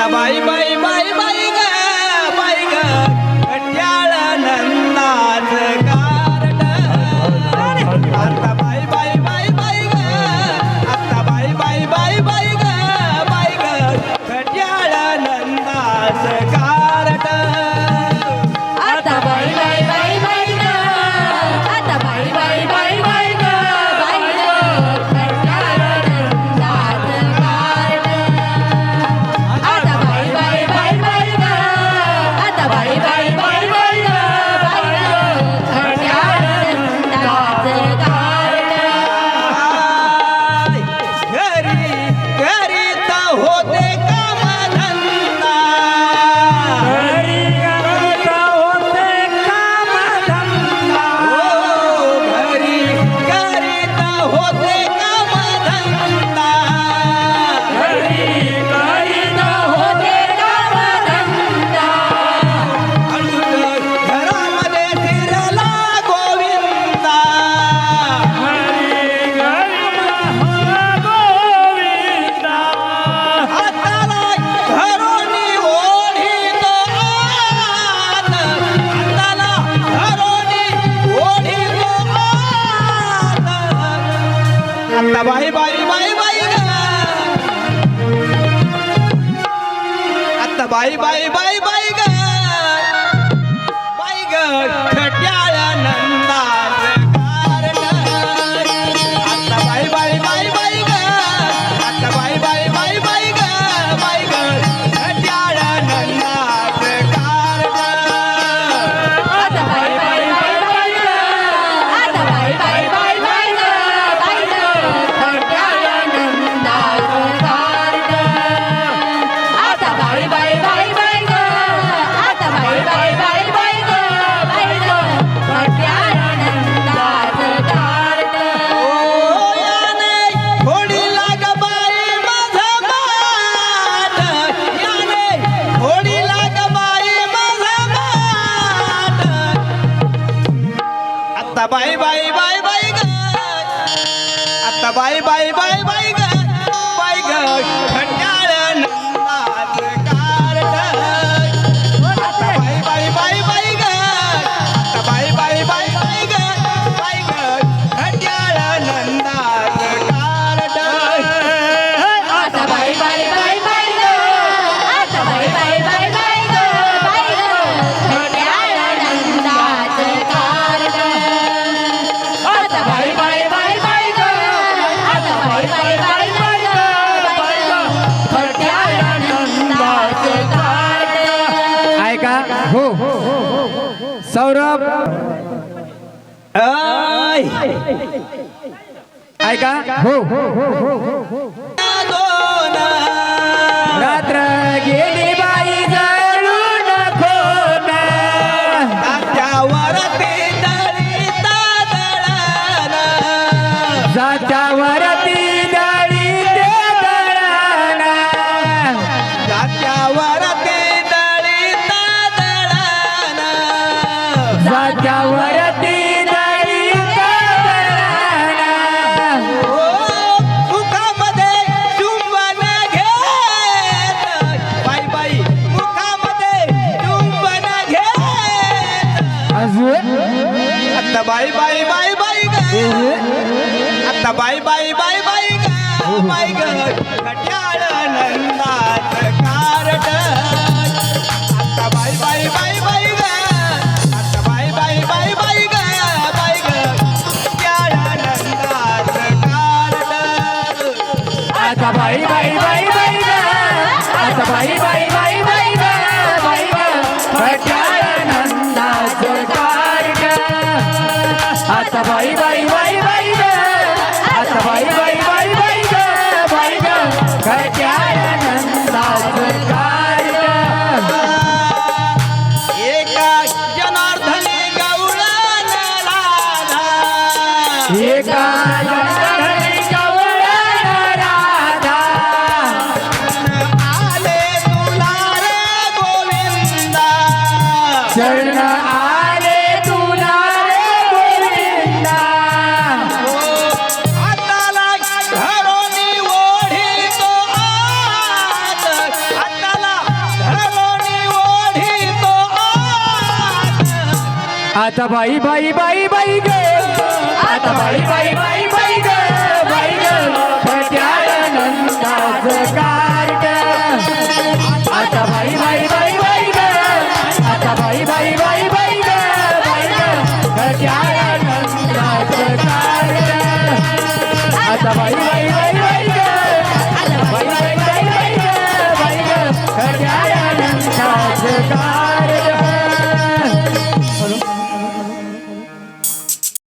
आता बाई बाई बाई बाई ग घट्याळ नंदाच कारट आता बाई बाई बाई बाई ग आता बाई बाई बाई बाई ग घट्याळ नंदाच कारट आता बाई बाई बाई बाई ग आता बाई बाई बाई बाई ग घट्याळ नंदाच कारट आता बाई बाई बाई बाई ग आता बाई बाई बाई बाई ग घट्याळ नंदाच कारट घरी घरी तर होते कामधंदा घरी करता होते कामधंदा हो घरी घरी तर होते कामधंदा घरी करीत होते कामधंदा अळून घरामध्ये फिरला गोविंदा हरी गरीब गोविंदा हाताला घरोनी ओढीतो आत हाताला घरोनी ओढीतो आत आता बाई बाई बाई बाई ग आता बाई बाई बाई बाई ग घट्याळ नंदाच कारट आता बाई बाई बाई बाई ग आता बाई बाई बाई बाई ग घट्याळ नंदाच कारट आता बाई बाई बाई बाई ग आता बाई बाई बाई बाई ग घट्याळ नंदाच कारट आता बाई बाई बाई बाई ग आता बाई बाई बाई बाई ग घट्याळ नंदाच कारट ओ याने थोडी लाग बाई माझा माठ याने थोडी लाग बाई माझा माठ आता बाई बाई बाई बाई ग आता बाई बाई बाई बाई ग घट्याळ नंदाच कारट आता बाई बाई बाई बाई ग आता बाई बाई बाई बाई ग घट्याळ नंदाच कारट आता बाई बाई बाई बाई ग आता बाई बाई बाई बाई ग घट्याळ नंदाच कारट आता बाई बाई बाई बाई ग आता बाई बाई बाई बाई ग घट्याळ नंदाच कारट ऐका हो सौरभ ऐ ऐका हो दोन रात्र गेली बाई जळून खोन तात्यावरती दळीता दळण जात्यावरती दळी ते दळण तात्यावरती दळीता दळण जात्यावरती दळी ते दळण ओ मुखामध्ये चुंबन घेत बाई बाई मुखामध्ये चुंबन घेत अजून आता बाई बाई बाई बाई ग आता बाई बाई बाई बाई ग घट्याळ नंदाच कारट आता बाई बाई बाई बाई ग आता बाई बाई बाई बाई ग घट्याळ नंदाच कारट आता बाई बाई बाई बाई ग आता बाई बाई बाई बाई ग घट्याळ नंदाच कारट आता बाई बाई बाई बाई ग आता बाई बाई बाई बाई ग घट्याळ नंदाच कारट एका जनार्दनी गवळण राधा एका जनार्दनी गवळण राधा आले तुला रे गोविंदा शरण आले तुला रे गोविंदा हाताला घरोनी ओढीतो आत हाताला आता बाई बाई बाई बाई ग आता बाई बाई बाई बाई ग घट्याळ नंदाचं कार्ट आता बाई बाई बाई बाई ग आता बाई बाई बाई बाई ग घट्याळ नंदाचं कार्ट आता बाई बाई बाई